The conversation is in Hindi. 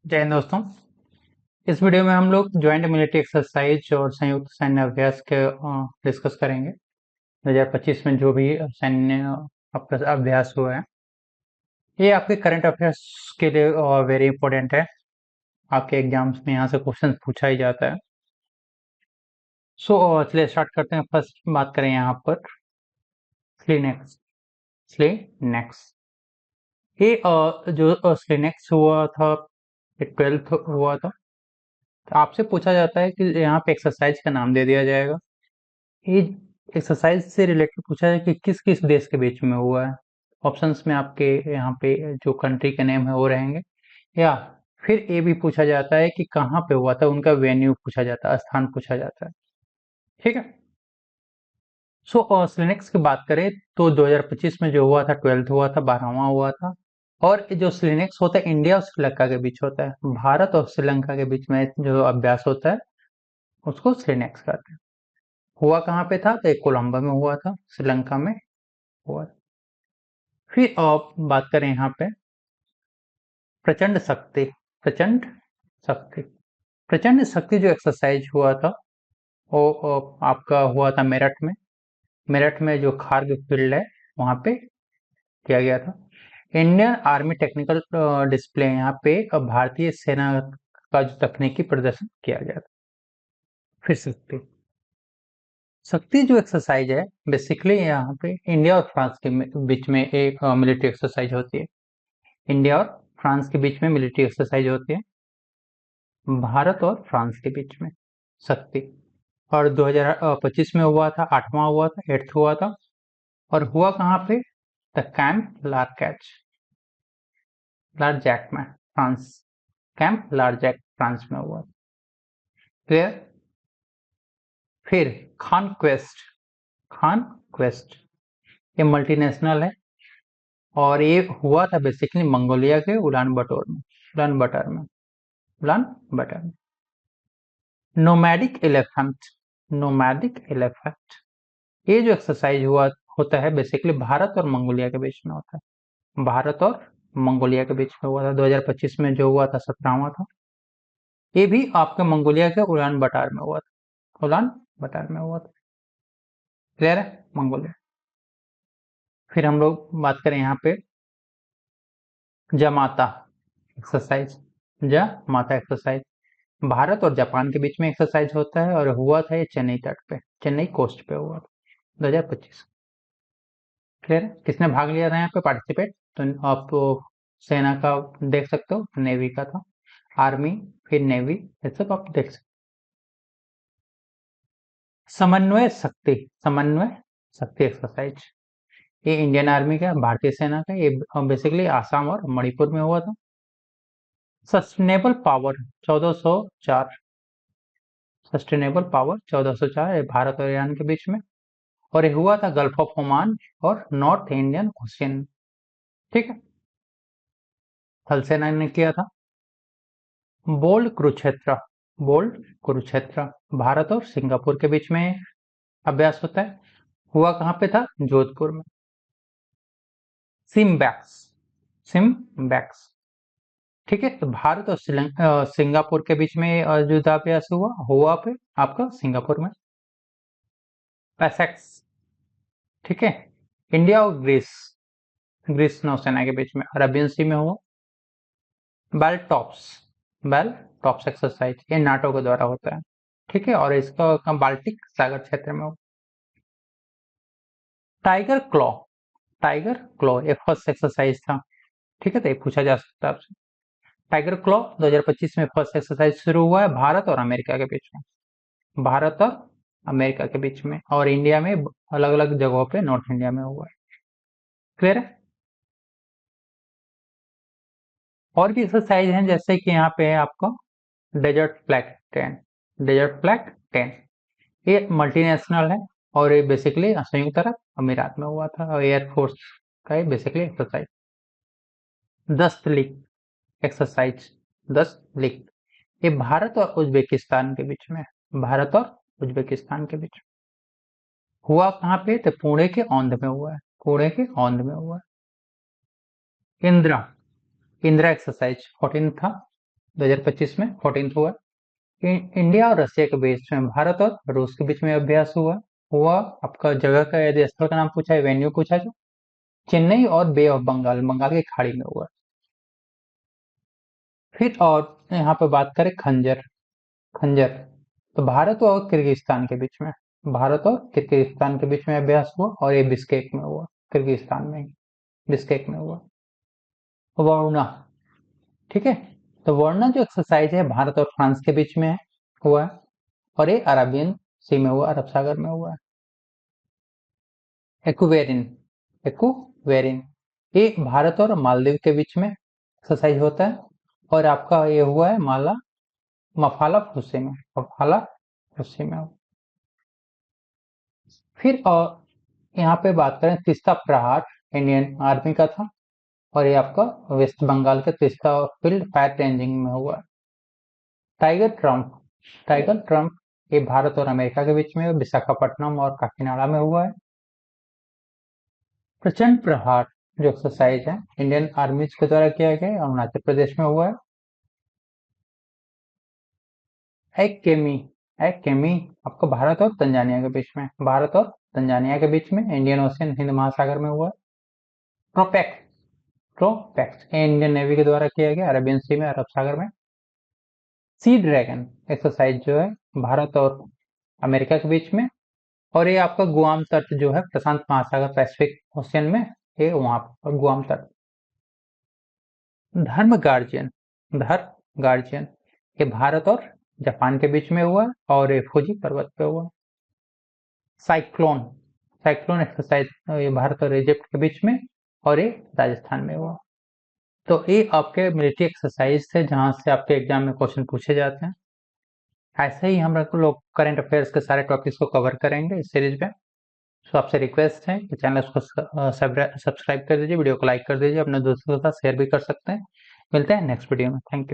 जय हिंद दोस्तों। इस वीडियो में हम लोग ज्वाइंट मिलिट्री एक्सरसाइज और संयुक्त सैन्य अभ्यास के डिस्कस करेंगे। 2025 में जो भी सैन्य अभ्यास हुआ है, ये आपके करंट अफेयर्स के लिए वेरी इंपॉर्टेंट है। आपके एग्जाम्स में यहाँ से क्वेश्चन पूछा ही जाता है। सो चलिए स्टार्ट करते हैं। फर्स्ट बात करें यहाँ पर स्लिनेक्स। स्लिनेक्स ये जो स्लिनेक्स हुआ था, ये 12th हुआ था। तो आपसे पूछा जाता है कि यहाँ पे एक्सरसाइज का नाम दे दिया जाएगा। ये एक्सरसाइज से रिलेटेड पूछा है कि किस किस देश के बीच में हुआ है। ऑप्शंस में आपके यहाँ पे जो कंट्री के नेम है वो रहेंगे, या फिर ये भी पूछा जाता है कि कहाँ पे हुआ था, उनका वेन्यू पूछा जाता है, स्थान पूछा जाता है। ठीक है। सो स्लिनेक्स की बात करें तो 2025 में जो हुआ था 12th हुआ था, 12वां हुआ था। और जो स्लिनेक्स होता है इंडिया और श्रीलंका के बीच होता है। भारत और श्रीलंका के बीच में जो अभ्यास होता है उसको स्लिनेक्स कहते हैं। हुआ कहाँ पे था? तो एक कोलंबो में हुआ था, श्रीलंका में हुआ। फिर आप बात करें यहाँ पे प्रचंड शक्ति। प्रचंड शक्ति प्रचंड शक्ति जो एक्सरसाइज हुआ था वो आपका हुआ था मेरठ में। मेरठ में जो खारगिल फील्ड है वहाँ पे किया गया था। इंडियन आर्मी टेक्निकल डिस्प्ले यहाँ पे भारतीय सेना का जो तकनीकी प्रदर्शन किया गया था। फिर शक्ति शक्ति जो एक्सरसाइज है बेसिकली यहाँ पे इंडिया और फ्रांस के बीच में एक मिलिट्री एक्सरसाइज होती है। इंडिया और फ्रांस के बीच में मिलिट्री एक्सरसाइज होती है, भारत और फ्रांस के बीच में शक्ति। और 2025 में हुआ था, 8वां हुआ था, 8th हुआ था। और हुआ कहाँ पे? द कैंप लारकेच, लारजैक में, फ्रांस। कैंप लारजैक फ्रांस में हुआ। क्लियर? फिर खान क्वेस्ट। खान क्वेस्ट ये मल्टीनेशनल है और ये हुआ था बेसिकली मंगोलिया के उलान बटोर में, उलान बटर में, उलान बटर में। Nomadic elephant. नोमैडिक एलिफेंट ये जो एक्सरसाइज हुआ होता है बेसिकली भारत और मंगोलिया के बीच में होता है। भारत और मंगोलिया के बीच में हुआ था। 2025 में जो हुआ था 17वां था। ये भी आपके मंगोलिया के उलान बटार में हुआ था। उलान बटार में हुआ था। क्लियर है? मंगोलिया। फिर हम लोग बात करें यहाँ पे जमाता एक्सरसाइज। जमाता एक्सरसाइज भारत और जापान के बीच में एक्सरसाइज होता है और हुआ था ये चेन्नई तट पे, चेन्नई कोस्ट पे हुआ था 2025। क्लियर है? किसने भाग लिया था यहाँ पे पार्टिसिपेट? तो आप सेना का देख सकते हो, नेवी का था, आर्मी, फिर नेवी, ये सब आप देख सकते। समन्वय शक्ति। समन्वय शक्ति एक्सरसाइज ये इंडियन आर्मी का, भारतीय सेना का, ये बेसिकली आसाम और मणिपुर में हुआ था। Sustainable power 1404। Sustainable power 1404 Bharat और ईरान के बीच में, और ये हुआ था गल्फ ऑफ ओमान और नॉर्थ इंडियन ओशियन। ठीक है। थल सेना ने किया था। बोल्ड कुरुक्षेत्र। बोल्ड कुरुक्षेत्र भारत और सिंगापुर के बीच में अभ्यास होता है। हुआ कहाँ पे था? जोधपुर में। सिम्बैक्स। सिम्बैक्स ठीक है। तो भारत और सिंगापुर के बीच में युद्धाभ्यास हुआ पे आपका सिंगापुर में। पैसेक्स ठीक है। इंडिया और ग्रीस, ग्रीस नौसेना के बीच में अरबियन सी में हुआ। Bell tops. Bell tops exercise ये नाटो के द्वारा होता है। ठीक है। और इसका बाल्टिक सागर क्षेत्र में हो। Tiger claw. टाइगर क्लॉ ये फर्स्ट एक्सरसाइज था। ठीक है। तो ये पूछा जा सकता है आपसे। टाइगर क्लॉ 2025 में फर्स्ट एक्सरसाइज शुरू हुआ है भारत और अमेरिका के बीच में। भारत और अमेरिका के बीच में, और इंडिया में अलग अलग जगहों पे, नॉर्थ इंडिया में हुआ है। क्लियर है? और भी एक्सरसाइज हैं जैसे कि यहाँ पे है आपका डेजर्ट फ्लैग 10। डेजर्ट फ्लैग 10 ये मल्टीनेशनल है और ये बेसिकली संयुक्त अरब अमीरात में हुआ था, और एयरफोर्स का ये basically exercise. 10 league exercise. 10 league ये भारत और उज्बेकिस्तान के बीच में है। भारत और उज्बेकिस्तान के बीच हुआ कहाँ पे? तो पुणे के औंध में हुआ है। पुणे के औंध में हुआ है। इंदिरा। इंदिरा एक्सरसाइज 14 था। 2025 में 14th हुआ। इंडिया और रशिया के बीच में, भारत और रूस के बीच में अभ्यास हुआ आपका जगह का, यदि स्थल का नाम पूछा है, वेन्यू पूछा जो चेन्नई और बे ऑफ बंगाल, बंगाल की खाड़ी में हुआ। फिर और यहाँ पे बात करें खंजर, खंजर तो भारत और किर्गिस्तान के बीच में, भारत और किर्गिस्तान के बीच में अभ्यास हुआ और ये बिस्केक में हुआ, किर्गिस्तान में ही, बिस्केक में हुआ। वरुणा, ठीक है, तो वरुणा जो एक्सरसाइज है भारत और फ्रांस के बीच में हुआ है और ये अरेबियन सी में हुआ, अरब सागर में हुआ है। एक्वेरिन, एक्वेरिन ये भारत और मालदीव के बीच में एक्सरसाइज होता है और आपका ये हुआ है मफाला फुसे में, मफाला फुसे में। फिर और यहाँ पे बात करें तीस्ता प्रहार, इंडियन आर्मी का था और ये आपका वेस्ट बंगाल के तीस्ता फील्ड फायर रेंजिंग में हुआ। टाइगर ट्रम्प, टाइगर ट्रम्प ये भारत और अमेरिका के बीच में विशाखापट्टनम और काकीनाडा में हुआ है। प्रचंड प्रहार जो एक्सरसाइज है इंडियन आर्मी के द्वारा किया गया अरुणाचल प्रदेश में हुआ है। एक्केमी, एक्केमी आपको भारत और तंजानिया के बीच में, भारत और तंजानिया के बीच में इंडियन ओशियन हिंद महासागर में हुआ है। प्रोपेक्स, प्रोपेक्स इंडियन नेवी के द्वारा किया गया अरेबियन सी में, अरब सागर में। सी ड्रैगन एक्सरसाइज जो है भारत और अमेरिका के बीच में और ये आपका गुआम तट जो है प्रशांत महासागर पैसिफिक ओशियन में, ये वहां पर गुआम तट। धर्म गार्जियन, धर्म गार्जियन ये भारत और जापान के बीच में हुआ और ये फुजी पर्वत पे हुआ। साइक्लोन, साइक्लोन एक्सरसाइज ये भारत और इजिप्ट के बीच में और ये राजस्थान में हुआ। तो ये आपके मिलिट्री एक्सरसाइज थे जहां से आपके एग्जाम में क्वेश्चन पूछे जाते हैं। ऐसे ही हम लोग करंट अफेयर्स के सारे टॉपिक्स को कवर करेंगे इस सीरीज में। तो आपसे रिक्वेस्ट है कि चैनल को सब्सक्राइब कर दीजिए, वीडियो को लाइक कर दीजिए, अपने दोस्तों के साथ शेयर भी कर सकते हैं। मिलते हैं नेक्स्ट वीडियो में, थैंक यू।